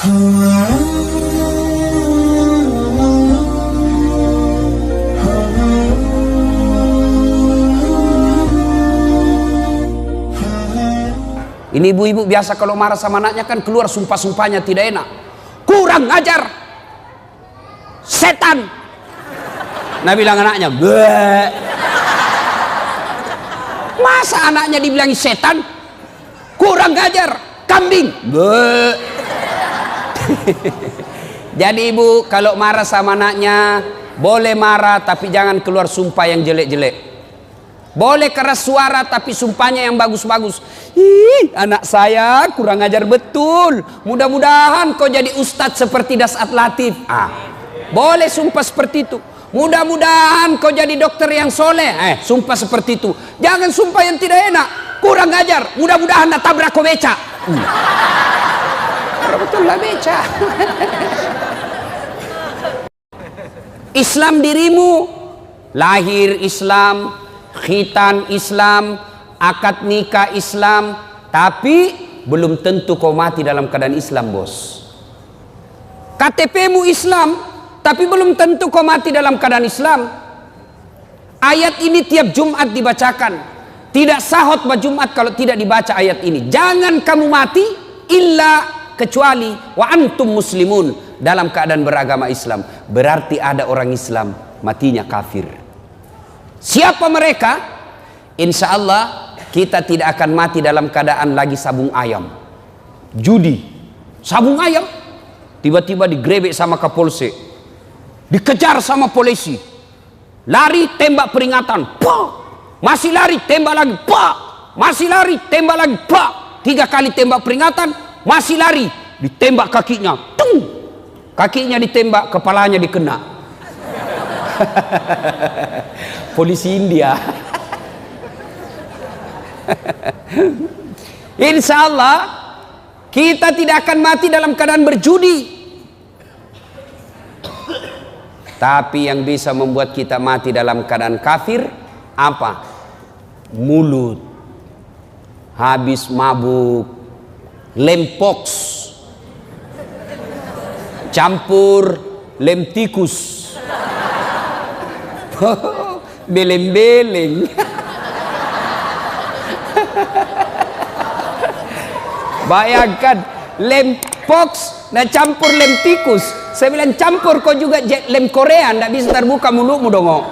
Ini ibu-ibu biasa kalau marah sama anaknya kan keluar sumpah-sumpahnya tidak enak. Kurang ajar, setan. Nah bilang anaknya, bleh. Masa anaknya dibilangi setan? Kurang ajar, kambing. Bleh. Jadi ibu kalau marah sama anaknya boleh marah tapi jangan keluar sumpah yang jelek-jelek. Boleh keras suara tapi sumpahnya yang bagus-bagus. Ih, anak saya kurang ajar betul. Mudah-mudahan kau jadi ustadz seperti Dasat Latif. Boleh sumpah seperti itu. Mudah-mudahan kau jadi dokter yang soleh. Sumpah seperti itu. Jangan sumpah yang tidak enak. Kurang ajar. Mudah-mudahan nak tabrak kau beca. Betul lah beca. Islam dirimu, lahir Islam, khitan Islam, akad nikah Islam, tapi belum tentu kau mati dalam keadaan Islam, bos. KTP-mu Islam, tapi belum tentu kau mati dalam keadaan Islam. Ayat ini tiap Jumat dibacakan. Tidak sah khutbah Jumat kalau tidak dibaca ayat ini. Jangan kamu mati illa kecuali wa antum muslimun, dalam keadaan beragama Islam. Berarti ada orang Islam matinya kafir. Siapa mereka? Insya Allah kita tidak akan mati dalam keadaan lagi sabung ayam, judi, sabung ayam. Tiba-tiba digrebek sama kapolsek, dikejar sama polisi, lari tembak peringatan, pak, masih lari tembak lagi, pak, masih lari tembak lagi, pak, 3 kali tembak peringatan, masih lari, ditembak kakinya, tung, kakinya ditembak, kepalanya dikena. Polisi India. Insya Allah kita tidak akan mati dalam keadaan berjudi. Tapi yang bisa membuat kita mati dalam keadaan kafir apa? Mulut. Habis mabuk, lempox, campur lem tikus, beleng-beleng. Bayangkan lempox dan campur lem tikus. Saya bilang campur kau juga lem Korea, ndak bisa terbuka mulutmu dong.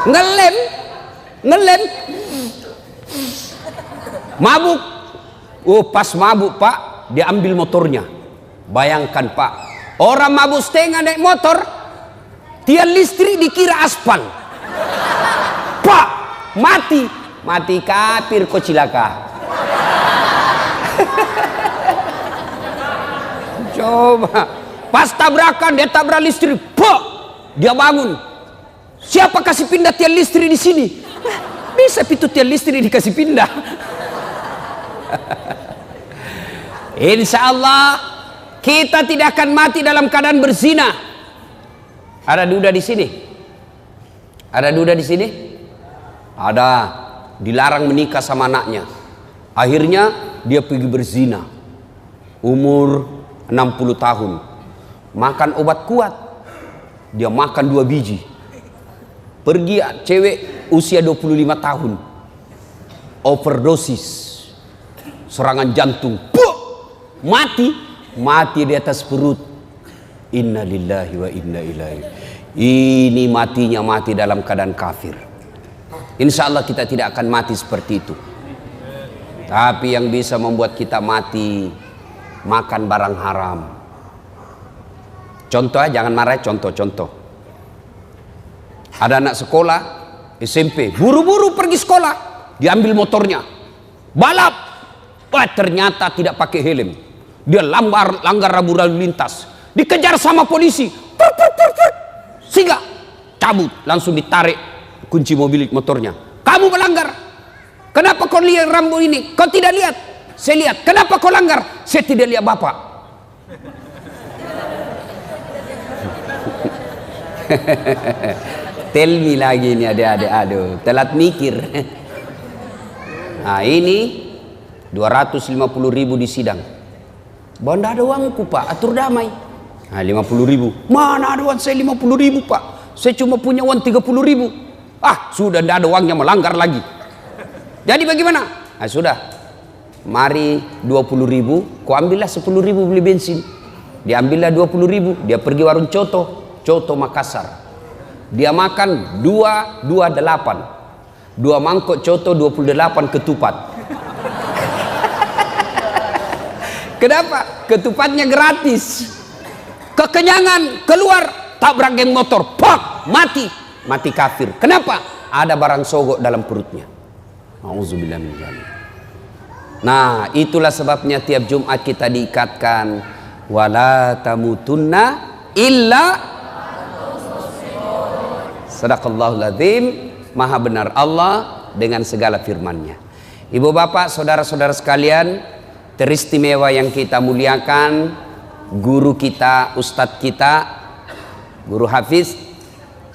Ngelem mabuk. Pas mabuk pak, dia ambil motornya. Bayangkan pak, orang mabuk setengah naik motor, tiang listrik dikira aspal. Pak, mati kafir kau cilaka. Coba, pas tabrakan dia tabrak listrik, pak, dia bangun. Siapa kasih pindah tiang listrik di sini? Bisa pintu tiang listrik dikasih pindah. Insya Allah kita tidak akan mati dalam keadaan berzina. Ada duda di sini? Ada duda di sini? Ada. Dilarang menikah sama anaknya. Akhirnya dia pergi berzina. Umur 60 tahun. Makan obat kuat. Dia makan 2 biji. Pergi cewek usia 25 tahun. Overdosis. Serangan jantung. Mati di atas perut. Inna lillahi wa inna ilaihi. Ini matinya mati dalam keadaan kafir. Insya Allah kita tidak akan mati seperti itu. Tapi yang bisa membuat kita mati, makan barang haram. Contoh, jangan marah, contoh. Ada anak sekolah SMP, buru-buru pergi sekolah, diambil motornya, balap. Ternyata tidak pakai helm. Dia langgar rambu lalu lintas, dikejar sama polisi, sehingga cabut, langsung ditarik kunci mobil motornya. Kamu melanggar, kenapa kau lihat rambu ini? Kau tidak lihat? Saya lihat. Kenapa kau langgar? Saya tidak lihat bapak. Tell me lagi ini adik-adik, aduh telat mikir. Nah ini 250.000 di sidang. Banda ada uangku pak, atur damai. Nah 50.000. Mana ada uang saya 50.000 pak? Saya cuma punya uang 30.000. Ah sudah tidak ada uangnya, melanggar lagi. Jadi bagaimana? Nah sudah, mari 20.000, kau ambillah 10.000 beli bensin. Diambillah 20.000, dia pergi warung Coto Makassar. Dia makan 2 mangkok Coto 28 ketupat. Kenapa? Ketupatnya gratis. Kekenyangan, keluar, tabrak geng motor, pak, mati kafir. Kenapa? Ada barang sogok dalam perutnya. Auzubillah min dzalik. Nah, itulah sebabnya tiap Jumat kita diikatkan wala tamutunna illa sadaqallahul adzim. Maha benar Allah dengan segala firman-Nya. Ibu bapak, saudara-saudara sekalian, teristimewa yang kita muliakan, guru kita, ustadz kita, guru Hafiz,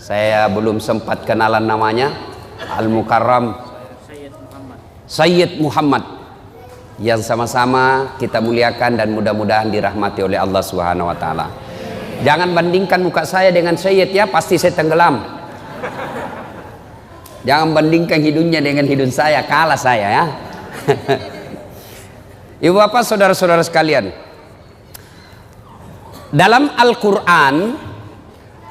saya belum sempat kenalan namanya, Al-Mukarram Sayyid Muhammad, yang sama-sama kita muliakan dan mudah-mudahan dirahmati oleh Allah Subhanahu wa taala. Jangan bandingkan muka saya dengan Sayyid ya, pasti saya tenggelam. Jangan bandingkan hidungnya dengan hidung saya, kalah saya ya. Ibu bapak, saudara-saudara sekalian, dalam Al-Quran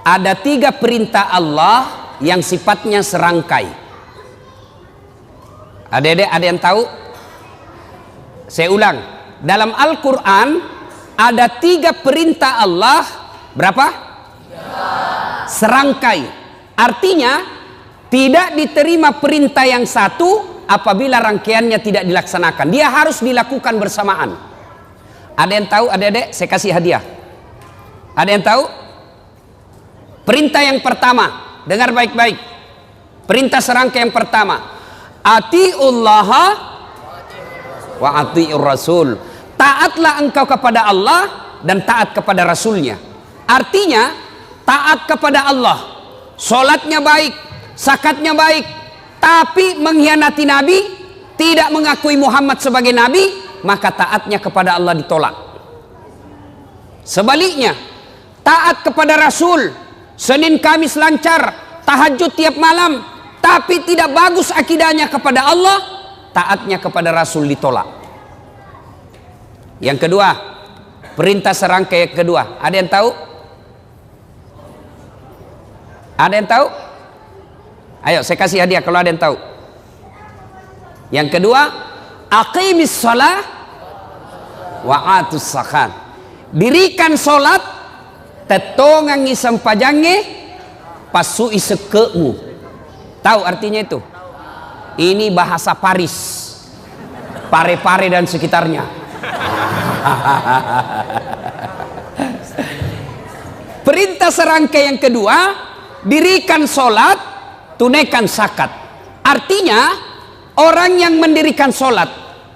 ada 3 perintah Allah yang sifatnya serangkai. Adik-adik ada yang tahu? Saya ulang, dalam Al-Quran ada 3 perintah Allah. Berapa? 3. Serangkai. Artinya tidak diterima perintah yang satu apabila rangkaiannya tidak dilaksanakan. Dia harus dilakukan bersamaan. Ada yang tahu adik-adik? Saya kasih hadiah. Ada yang tahu? Perintah yang pertama, dengar baik-baik. Perintah serangkai yang pertama, atiullaha wa atiur rasul. Taatlah engkau kepada Allah dan taat kepada Rasulnya. Artinya taat kepada Allah, sholatnya baik, zakatnya baik, tapi mengkhianati Nabi, tidak mengakui Muhammad sebagai Nabi, maka taatnya kepada Allah ditolak. Sebaliknya, taat kepada Rasul, Senin Kamis lancar, tahajud tiap malam, tapi tidak bagus akidahnya kepada Allah, taatnya kepada Rasul ditolak. Yang kedua, perintah serangkai yang kedua, ada yang tahu? Ada yang tahu? Ayo saya kasih hadiah kalau ada yang tahu. Yang kedua, aqimis shalah wa atus zakat. Dirikan solat, tetongangi sampajange, pasui sekemu. Tahu artinya itu? Ini bahasa Paris, Pare-Pare dan sekitarnya. Perintah serangkai yang kedua, dirikan solat, tunaikan zakat. Artinya orang yang mendirikan solat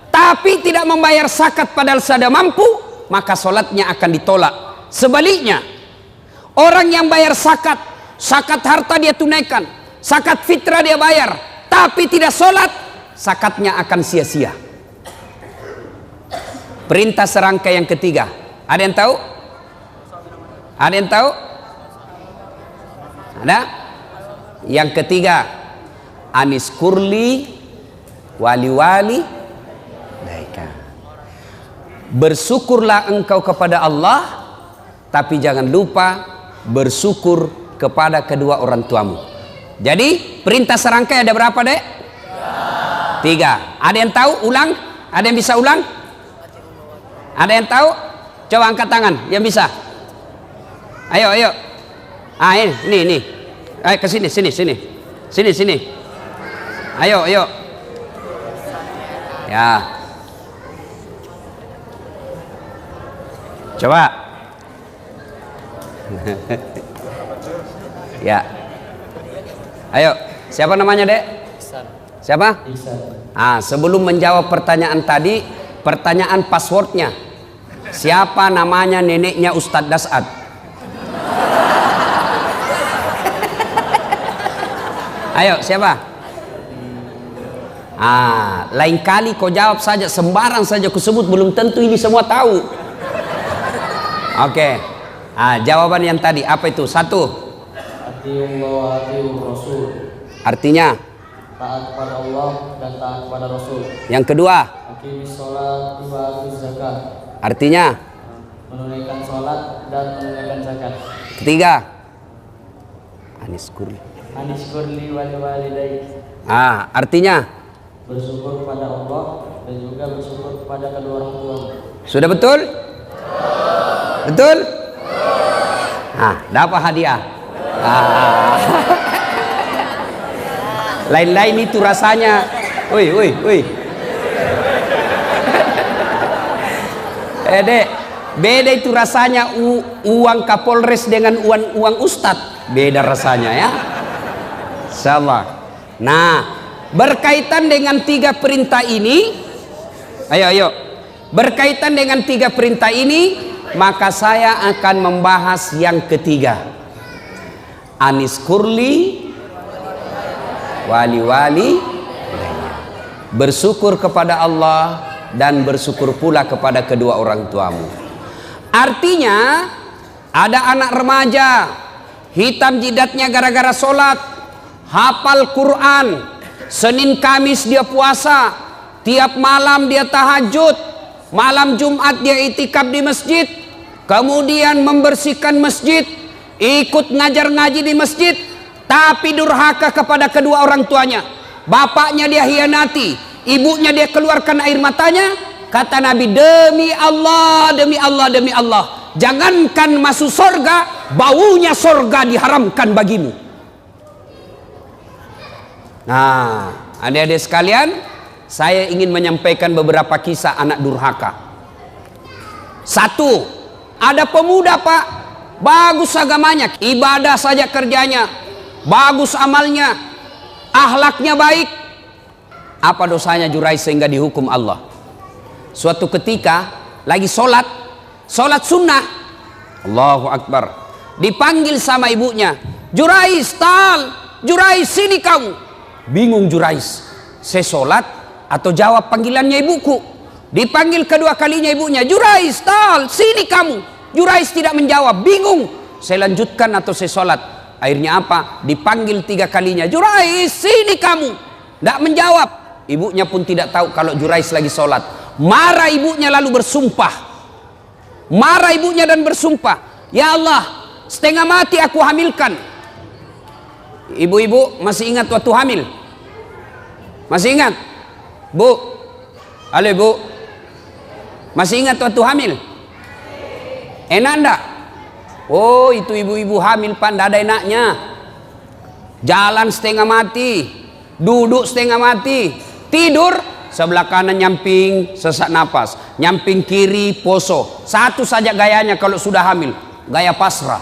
tapi tidak membayar zakat padahal sudah mampu, maka solatnya akan ditolak. Sebaliknya, orang yang bayar zakat, zakat harta dia tunaikan, zakat fitrah dia bayar, tapi tidak solat, zakatnya akan sia-sia. Perintah serangkai yang ketiga, ada yang tahu? Ada yang tahu? Ada? Yang ketiga, anis kurli wali-wali daika. Bersyukurlah engkau kepada Allah, tapi jangan lupa bersyukur kepada kedua orang tuamu. Jadi perintah serangkai ada berapa dek? 3. Ada yang tahu? Ulang? Ada yang bisa ulang? Ada yang tahu? Coba angkat tangan yang bisa. Ayo. Ah ini. Ayo ke sini. Sini. Ayo. Ya. Coba. Ya. Ayo, siapa namanya, Dek? Siapa? Ah, sebelum menjawab pertanyaan tadi, pertanyaan passwordnya. Siapa namanya neneknya Ustadz Dasad? Ayo, siapa? Lain kali kau jawab saja sembarang saja kau sebut, belum tentu ini semua tahu. Oke. Jawaban yang tadi apa itu? Satu. Artinya taat kepada Allah dan taat kepada Rasul. Yang kedua. Artinya menunaikan sholat dan menunaikan zakat. Ketiga. Aniskurli wali walidayk. Artinya bersyukur kepada Allah dan juga bersyukur kepada kedua orang tua. Sudah betul? Betul? Dapat hadiah. Lain-lain itu rasanya. Woi. Dek, beda itu rasanya uang Kapolres dengan uang Ustadz. Beda rasanya ya. Insyaallah. Nah, berkaitan dengan 3 perintah ini, ayo. Berkaitan dengan 3 perintah ini, maka saya akan membahas yang ketiga. Aniskurli wali. Bersyukur kepada Allah dan bersyukur pula kepada kedua orang tuamu. Artinya, ada anak remaja hitam jidatnya gara-gara sholat, hafal Quran, Senin Kamis dia puasa, tiap malam dia tahajud, malam Jumat dia itikaf di masjid, kemudian membersihkan masjid, ikut ngajar ngaji di masjid, tapi durhaka kepada kedua orang tuanya. Bapaknya dia hianati, ibunya dia keluarkan air matanya. Kata Nabi, demi Allah, jangankan masuk sorga, baunya sorga diharamkan bagimu. Nah, adik-adik sekalian, saya ingin menyampaikan beberapa kisah anak durhaka. Satu, ada pemuda pak, bagus agamanya, ibadah saja kerjanya, bagus amalnya, akhlaknya baik. Apa dosanya Jurais sehingga dihukum Allah? Suatu ketika lagi sholat sunnah, Allahu Akbar, dipanggil sama ibunya, Jurais, Jurais sini kamu. Bingung Jurais, saya sholat atau jawab panggilannya ibuku. Dipanggil kedua kalinya ibunya, Jurais, sini kamu. Jurais tidak menjawab, bingung, saya lanjutkan atau saya sholat. Akhirnya apa? Dipanggil 3 kalinya, Jurais, sini kamu. Tidak menjawab. Ibunya pun tidak tahu kalau Jurais lagi sholat. Marah ibunya lalu bersumpah. Marah ibunya dan bersumpah, ya Allah, setengah mati aku hamilkan. Ibu-ibu masih ingat waktu hamil? Masih ingat? Bu, halo ibu, masih ingat waktu hamil? Enak enggak? Oh, itu ibu-ibu hamil pak, enggak ada enaknya. Jalan setengah mati, duduk setengah mati, tidur sebelah kanan nyamping sesak napas, nyamping kiri poso. Satu saja gayanya kalau sudah hamil, gaya pasrah.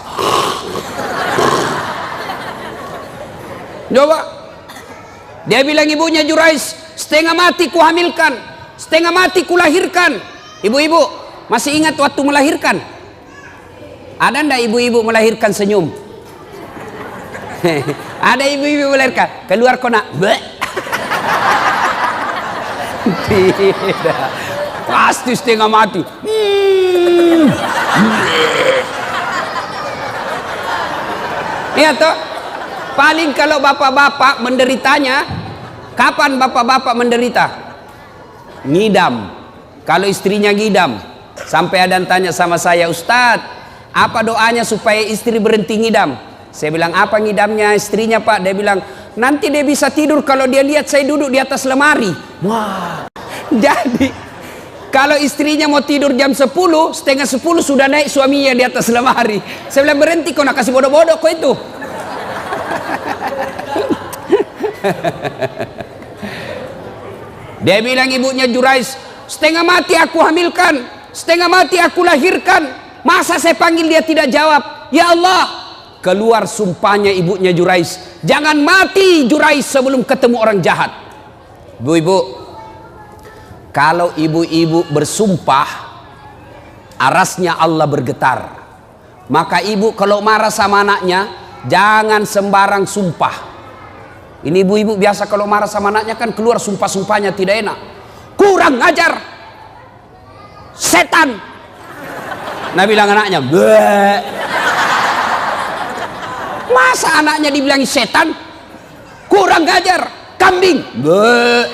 Coba dia bilang ibunya, Jurais, setengah mati ku hamilkan, setengah mati ku lahirkan. Ibu-ibu masih ingat waktu melahirkan? Ada ndak ibu-ibu melahirkan senyum? Ada ibu-ibu melahirkan keluar kona, tidak, pasti setengah mati. Iya toh. Paling kalau bapak-bapak menderitanya, kapan bapak-bapak menderita? Ngidam. Kalau istrinya ngidam, sampai ada yang tanya sama saya, Ustadz, apa doanya supaya istri berhenti ngidam? Saya bilang, apa ngidamnya istrinya pak? Dia bilang, nanti dia bisa tidur kalau dia lihat saya duduk di atas lemari. Wah, jadi kalau istrinya mau tidur jam 10, setengah 10 sudah naik suaminya di atas lemari. Saya bilang, berhenti kau nak kasih bodoh-bodoh kau itu. Dia bilang ibunya, Jurais, setengah mati aku hamilkan, setengah mati aku lahirkan. Masa saya panggil dia tidak jawab? Ya Allah. Keluar sumpahnya ibunya Jurais, jangan mati Jurais sebelum ketemu orang jahat. Ibu-ibu, kalau ibu-ibu bersumpah, arasnya Allah bergetar. Maka ibu kalau marah sama anaknya, jangan sembarang sumpah. Ini ibu-ibu biasa kalau marah sama anaknya kan keluar sumpah-sumpahnya tidak enak. Kurang ajar, setan. Nah bilang anaknya, "Bleh." Masa anaknya dibilangi setan? Kurang ajar, kambing. Bleh.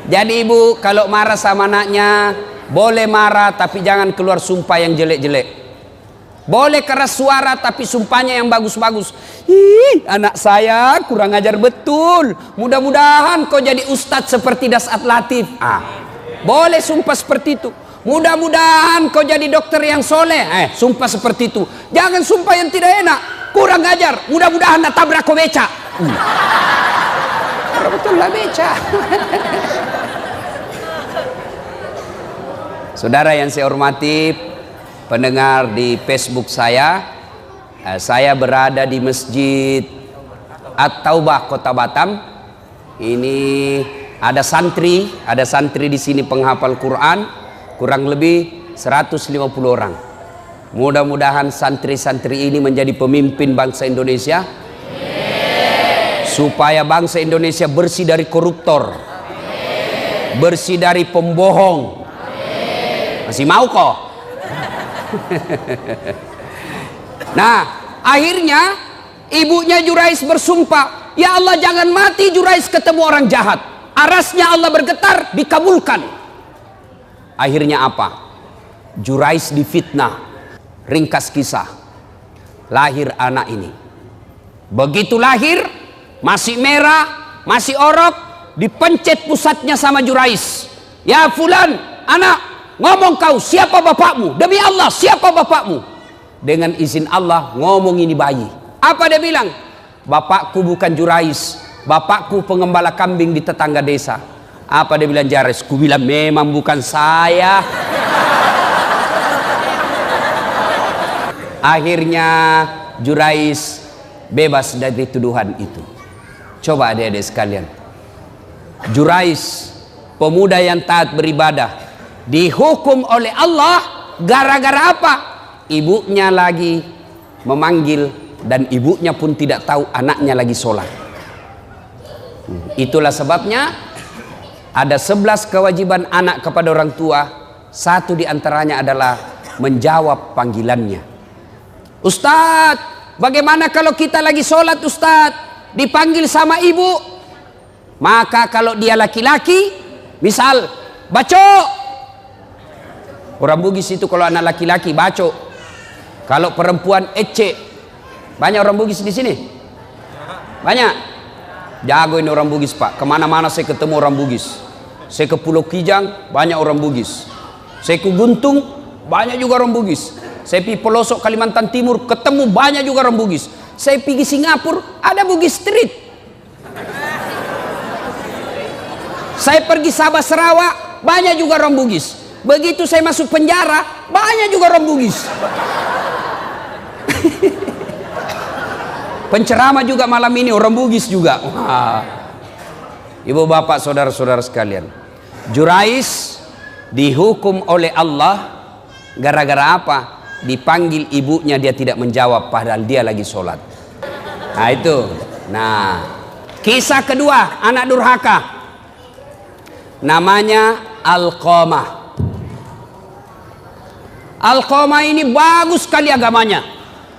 Jadi ibu kalau marah sama anaknya boleh marah tapi jangan keluar sumpah yang jelek-jelek. Boleh keras suara tapi sumpahnya yang bagus-bagus. Ih, anak saya kurang ajar betul. Mudah-mudahan kau jadi ustadz seperti Dasat Latif. Boleh sumpah seperti itu. Mudah-mudahan kau jadi dokter yang soleh. Sumpah seperti itu. Jangan sumpah yang tidak enak. Kurang ajar. Mudah-mudahan nak tabrak kau beca. Betul lah beca. Saudara yang saya hormati, pendengar di Facebook saya berada di Masjid At-Taubah Kota Batam. Ini ada santri di sini penghafal Quran, kurang lebih 150 orang. Mudah-mudahan santri-santri ini menjadi pemimpin bangsa Indonesia, supaya bangsa Indonesia bersih dari koruptor, bersih dari pembohong. Masih mau kok? Nah, akhirnya ibunya Jurais bersumpah, "Ya Allah, jangan mati Jurais ketemu orang jahat." Arasnya Allah bergetar, dikabulkan. Akhirnya apa? Jurais difitnah. Ringkas kisah, lahir anak ini. Begitu lahir, masih merah, masih orok, dipencet pusatnya sama Jurais. "Ya fulan, anak, ngomong kau, siapa bapakmu? Demi Allah, siapa bapakmu?" Dengan izin Allah ngomong ini bayi. Apa dia bilang? "Bapakku bukan Jurais, bapakku pengembala kambing di tetangga desa." Apa dia bilang Jurais? "Ku bilang memang bukan saya." Akhirnya Jurais bebas dari tuduhan itu. Coba adik-adik sekalian, Jurais, pemuda yang taat beribadah, dihukum oleh Allah gara-gara apa? Ibunya lagi memanggil dan ibunya pun tidak tahu anaknya lagi sholat. Itulah sebabnya ada 11 kewajiban anak kepada orang tua. Satu diantaranya adalah menjawab panggilannya. "Ustadz, bagaimana kalau kita lagi sholat Ustadz, dipanggil sama ibu?" Maka kalau dia laki-laki, misal baco, orang Bugis itu kalau anak laki-laki baco, kalau perempuan ece. Banyak orang Bugis di sini? Banyak. Jago ini orang Bugis Pak. Kemana-mana saya ketemu orang Bugis. Saya ke Pulau Kijang, banyak orang Bugis. Saya ke Guntung, banyak juga orang Bugis. Saya pergi pelosok Kalimantan Timur, ketemu banyak juga orang Bugis. Saya pergi Singapura, ada Bugis Street. Saya pergi Sabah Sarawak, banyak juga orang Bugis. Begitu saya masuk penjara, banyak juga orang Bugis. Penceramah juga malam ini orang Bugis juga. Ibu bapak saudara-saudara sekalian, Jurais dihukum oleh Allah gara-gara apa? Dipanggil ibunya dia tidak menjawab padahal dia lagi sholat. Nah itu. Nah, kisah kedua anak durhaka, namanya Alqamah. Alqamah ini bagus sekali agamanya.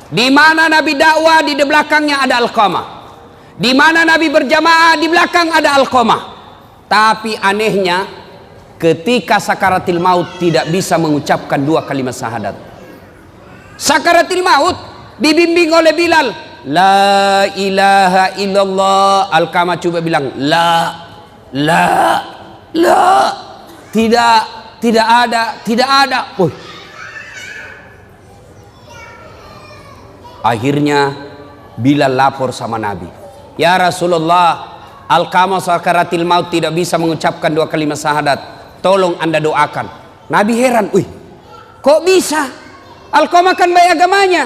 Di mana Nabi dakwah, di belakangnya ada Alqamah. Di mana Nabi berjamaah, di belakang ada Alqamah. Tapi anehnya, ketika sakaratil maut tidak bisa mengucapkan 2 kalimat syahadat. Sakaratil maut dibimbing oleh Bilal, "La ilaha illallah." Alqamah coba bilang, la, tidak ada. Akhirnya Bilal lapor sama Nabi, "Ya Rasulullah, Alqamah sakaratil maut tidak bisa mengucapkan 2 kalimat syahadat. Tolong Anda doakan." Nabi heran, kok bisa? Alqamah kan baik agamanya,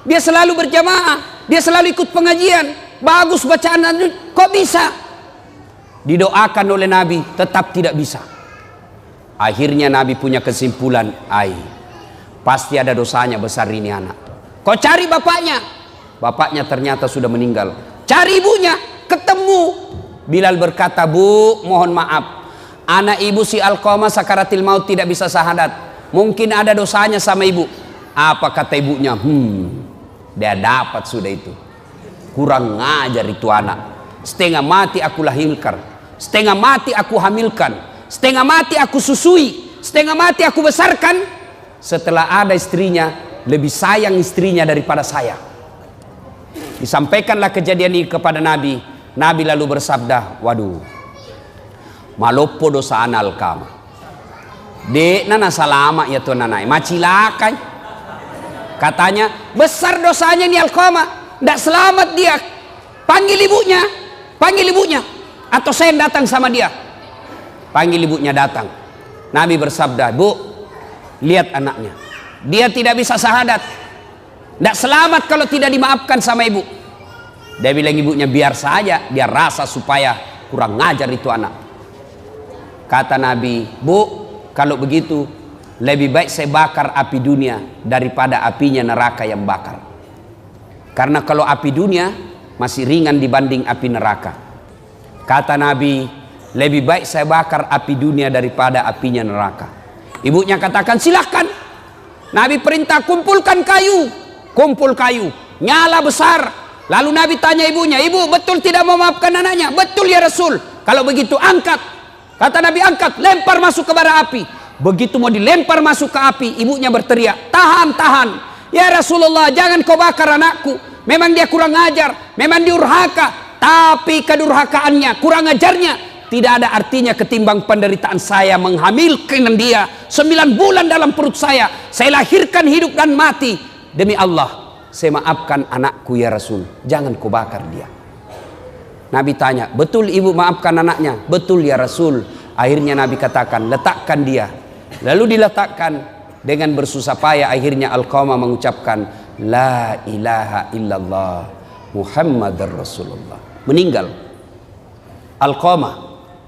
dia selalu berjamaah, dia selalu ikut pengajian, bagus bacaan, kok bisa? Didoakan oleh Nabi, tetap tidak bisa. Akhirnya Nabi punya kesimpulan, pasti ada dosanya besar ini anak. Kau cari bapaknya. Bapaknya ternyata sudah meninggal. Cari ibunya, ketemu. Bilal berkata, "Bu, mohon maaf, anak ibu si Alqamah sakaratil maut tidak bisa syahadat. Mungkin ada dosanya sama ibu." Apa kata ibunya? Dia dapat sudah itu. Kurang ngajar itu anak. Setengah mati aku lahirkan, setengah mati aku hamilkan, setengah mati aku susui, setengah mati aku besarkan. Setelah ada istrinya, lebih sayang istrinya daripada saya. Disampaikanlah kejadian ini kepada Nabi. Nabi lalu bersabda, "Waduh, malopo dosa ana Alqamah. Dek nana salama ya tuan nana, macilakai." Katanya, besar dosanya ini Alqamah, tidak selamat dia. Panggil ibunya, panggil ibunya, atau saya yang datang sama dia. Panggil ibunya datang. Nabi bersabda, "Bu, lihat anaknya, dia tidak bisa syahadat, tidak selamat kalau tidak dimaafkan sama ibu." Dia bilang ibunya, "Biar saja, dia rasa supaya kurang ngajar itu anak." Kata Nabi, "Bu, kalau begitu lebih baik saya bakar api dunia daripada apinya neraka yang bakar. Karena kalau api dunia masih ringan dibanding api neraka." Kata Nabi, "Lebih baik saya bakar api dunia daripada apinya neraka." Ibunya katakan, "Silahkan." Nabi perintah, kumpulkan kayu. Kumpul kayu, nyala besar. Lalu Nabi tanya ibunya, "Ibu betul tidak memaafkan anaknya?" "Betul ya Rasul." "Kalau begitu angkat." Kata Nabi, "Angkat, lempar masuk ke bara api." Begitu mau dilempar masuk ke api, ibunya berteriak, "Tahan, tahan. Ya Rasulullah, jangan kau bakar anakku. Memang dia kurang ajar, memang durhaka. Tapi kedurhakaannya, kurang ajarnya tidak ada artinya ketimbang penderitaan saya menghamilkan dia 9 bulan dalam perut saya. Saya lahirkan hidup dan mati. Demi Allah, saya maafkan anakku ya Rasul. Jangan kau bakar dia." Nabi tanya, "Betul ibu maafkan anaknya?" "Betul ya Rasul." Akhirnya Nabi katakan, "Letakkan dia." Lalu diletakkan. Dengan bersusah payah akhirnya Alqamah mengucapkan, "La ilaha illallah Muhammadar Rasulullah." Meninggal. Alqamah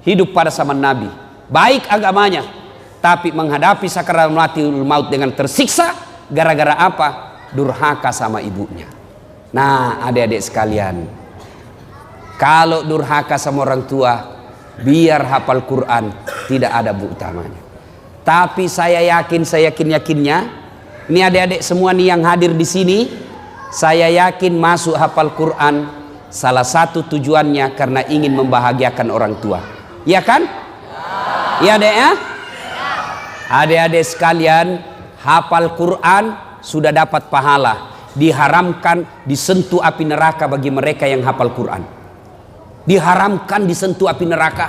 hidup pada zaman Nabi, baik agamanya, tapi menghadapi sakaratul maut dengan tersiksa. Gara-gara apa? Durhaka sama ibunya. Nah, adik-adik sekalian, kalau durhaka sama orang tua, biar hafal Quran tidak ada bu utamanya. Tapi saya yakinnya, ini adik-adik semua nih yang hadir di sini, saya yakin masuk hafal Quran salah satu tujuannya karena ingin membahagiakan orang tua. Ya kan? Ya adek ya? Adik-adik sekalian, hafal Quran sudah dapat pahala. Diharamkan disentuh api neraka bagi mereka yang hafal Quran. Diharamkan disentuh api neraka.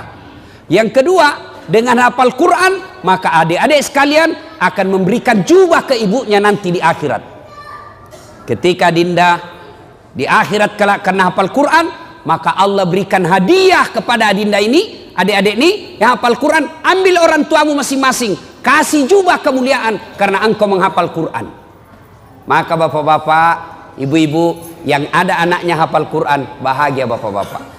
Yang kedua, dengan hafal Quran, maka adik-adik sekalian akan memberikan jubah ke ibunya nanti di akhirat. Ketika Dinda di akhirat kelak karena hafal Quran, maka Allah berikan hadiah kepada Dinda ini, adik-adik ini yang hafal Quran. Ambil orang tuamu masing-masing, kasih jubah kemuliaan karena engkau menghafal Quran. Maka bapak-bapak, ibu-ibu yang ada anaknya hafal Quran, bahagia bapak-bapak.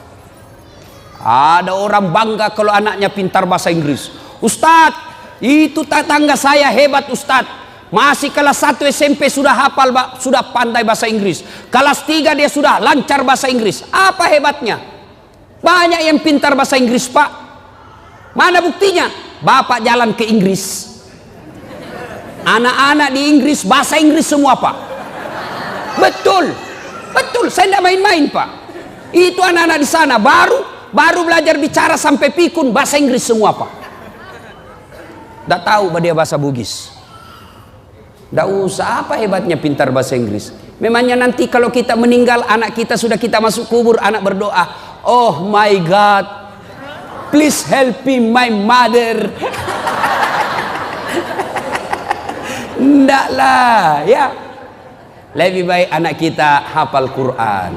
Ada orang bangga kalau anaknya pintar bahasa Inggris. "Ustadz, itu tetangga saya hebat Ustadz. Masih kelas 1 SMP sudah hafal, sudah pandai bahasa Inggris. Kelas 3 dia sudah lancar bahasa Inggris." Apa hebatnya? Banyak yang pintar bahasa Inggris pak. Mana buktinya? Bapak jalan ke Inggris, anak-anak di Inggris bahasa Inggris semua pak. Betul, betul. Saya tidak main-main pak. Itu anak-anak di sana baru belajar bicara sampai pikun bahasa Inggris semua pak. Tidak tahu dia bahasa Bugis. Tidak usah, apa hebatnya pintar bahasa Inggris. Memangnya nanti kalau kita meninggal, anak kita sudah kita masuk kubur, anak berdoa, "Oh my God, please help me my mother." Tidak lah ya. Lebih baik anak kita hafal Quran.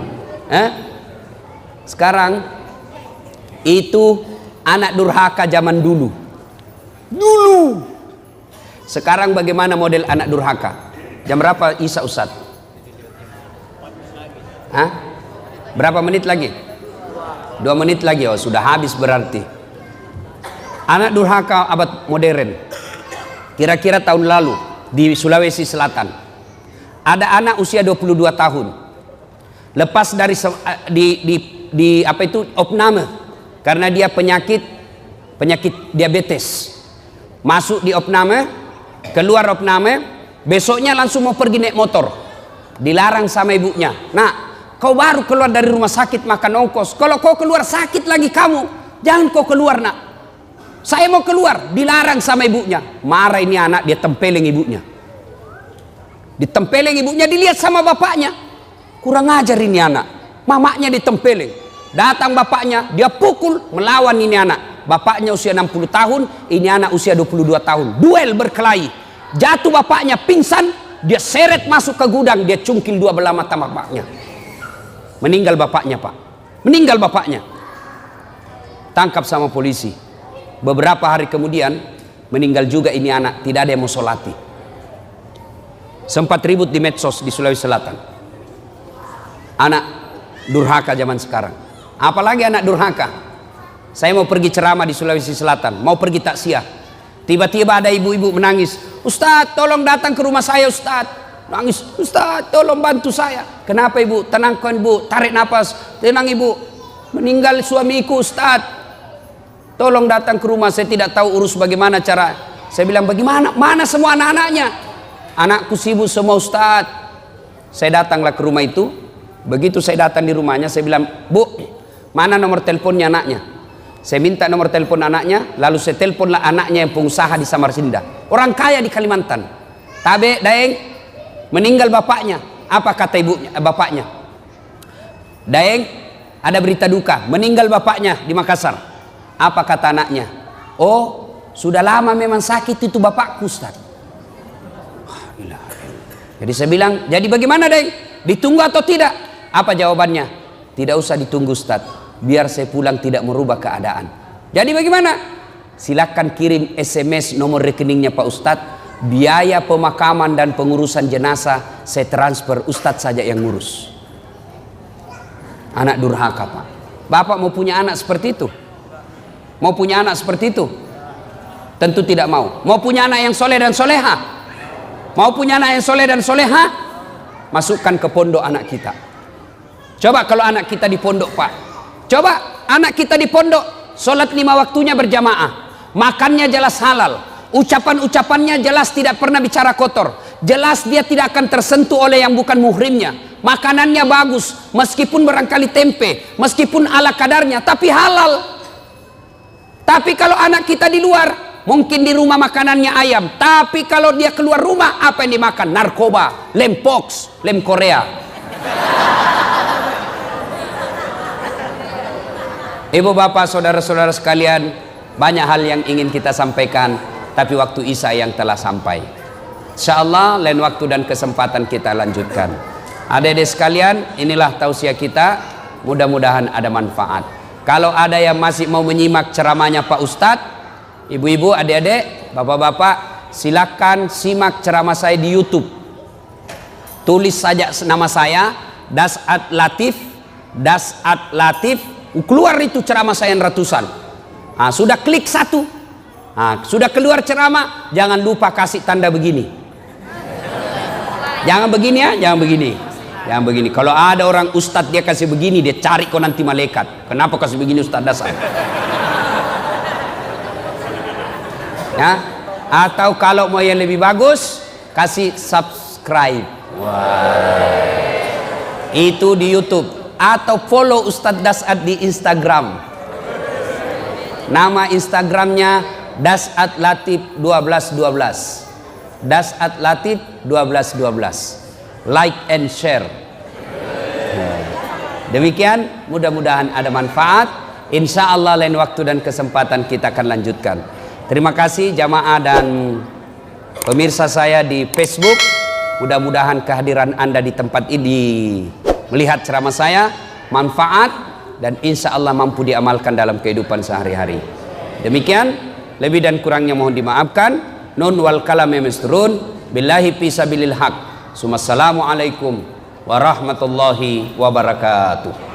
Sekarang itu anak durhaka zaman dulu. Sekarang bagaimana model anak durhaka? Jam berapa Isya Ustaz? Berapa menit lagi? 2 menit lagi. Oh sudah habis berarti. Anak durhaka abad modern. Kira-kira tahun lalu di Sulawesi Selatan ada anak usia 22 tahun. lepas dari di apa itu opname, karena dia penyakit diabetes, masuk di opname, keluar opname, besoknya langsung mau pergi naik motor, dilarang sama ibunya. Nah, kau baru keluar dari rumah sakit makan ongkos, kalau kau keluar sakit lagi kamu, jangan kau keluar nak, saya mau keluar, dilarang sama ibunya. Marah ini anak, dia tempeleng ibunya, ditempeleng ibunya, dilihat sama bapaknya, kurang ajar ini anak, mamanya ditempeleng. Datang bapaknya, dia pukul, melawan ini anak. Bapaknya usia 60 tahun, ini anak usia 22 tahun. Duel berkelahi. Jatuh bapaknya, pingsan, dia seret masuk ke gudang, dia cungkil dua belah mata bapaknya. Meninggal bapaknya, Pak. Meninggal bapaknya. Tangkap sama polisi. Beberapa hari kemudian, meninggal juga ini anak, tidak ada yang mau sholati. Sempat ribut di medsos di Sulawesi Selatan. Anak durhaka zaman sekarang. Apalagi anak durhaka. Saya mau pergi ceramah di Sulawesi Selatan, mau pergi takziah. Tiba-tiba ada ibu-ibu menangis, "Ustadz, tolong datang ke rumah saya, Ustadz." Nangis, "Ustadz, tolong bantu saya." "Kenapa ibu?" "Tenangkan ibu, tarik nafas." "Tenang ibu, meninggal suamiku, Ustadz. Tolong datang ke rumah, saya tidak tahu urus bagaimana cara." Saya bilang, "Bagaimana? Mana semua anak-anaknya?" "Anakku sibuk semua, Ustadz." Saya datanglah ke rumah itu. Begitu saya datang di rumahnya, saya bilang, "Bu, mana nomor teleponnya anaknya?" Saya minta nomor telepon anaknya, lalu saya teleponlah anaknya yang pengusaha di Samarinda, orang kaya di Kalimantan. "Tabe, Daeng, meninggal bapaknya." Apa kata ibunya, bapaknya? "Daeng, ada berita duka, meninggal bapaknya di Makassar." Apa kata anaknya? "Oh, sudah lama memang sakit itu bapakku, Ustaz." Jadi saya bilang, "Jadi bagaimana, Daeng? Ditunggu atau tidak?" Apa jawabannya? "Tidak usah ditunggu, Ustaz. Biar saya pulang tidak merubah keadaan." Jadi bagaimana? Silakan kirim SMS nomor rekeningnya Pak Ustadz. Biaya pemakaman dan pengurusan jenazah saya transfer, Ustadz saja yang ngurus. Anak durhaka, Pak. Bapak mau punya anak seperti itu? Mau punya anak seperti itu? Tentu tidak mau. Mau punya anak yang soleh dan soleha? Mau punya anak yang soleh dan soleha? Masukkan ke pondok anak kita. Coba kalau anak kita di pondok, Pak. Coba anak kita di pondok, sholat 5 waktunya berjamaah, makannya jelas halal, ucapan-ucapannya jelas tidak pernah bicara kotor, jelas dia tidak akan tersentuh oleh yang bukan muhrimnya, makanannya bagus, meskipun barangkali tempe, meskipun ala kadarnya, tapi halal. Tapi kalau anak kita di luar, mungkin di rumah makanannya ayam, tapi kalau dia keluar rumah, apa yang dimakan? Narkoba, lem pox, lem Korea. Ibu bapak saudara-saudara sekalian, banyak hal yang ingin kita sampaikan, tapi waktu Isya yang telah sampai. Insyaallah lain waktu dan kesempatan kita lanjutkan. Adik-adik sekalian, inilah tausiah kita, mudah-mudahan ada manfaat. Kalau ada yang masih mau menyimak ceramahnya Pak Ustadz, ibu-ibu, adik-adik, bapak-bapak, silakan simak ceramah saya di YouTube. Tulis saja nama saya, Das'ad Latif, Das'ad Latif. Keluar itu ceramah saya yang ratusan. Sudah klik satu, sudah keluar ceramah, jangan lupa kasih tanda begini. Jangan begini ya, jangan begini. Jangan begini. Kalau ada orang ustadz dia kasih begini, dia cari kau nanti malaikat. Kenapa kasih begini Ustadz Dasar? Ya. Atau kalau mau yang lebih bagus, kasih subscribe. Wah. Itu di YouTube. Atau follow Ustadz Das'ad di Instagram. Nama Instagramnya Das'ad Latif 1212. Das'ad Latif 1212. Like and share. Demikian, mudah-mudahan ada manfaat. Insya Allah lain waktu dan kesempatan kita akan lanjutkan. Terima kasih jamaah dan pemirsa saya di Facebook. Mudah-mudahan kehadiran Anda di tempat ini, melihat ceramah saya, manfaat, dan insya Allah mampu diamalkan dalam kehidupan sehari-hari. Demikian, lebih dan kurangnya mohon dimaafkan. Nun wal kalam misturun, billahi fisabilil haq. Assalamualaikum warahmatullahi wabarakatuh.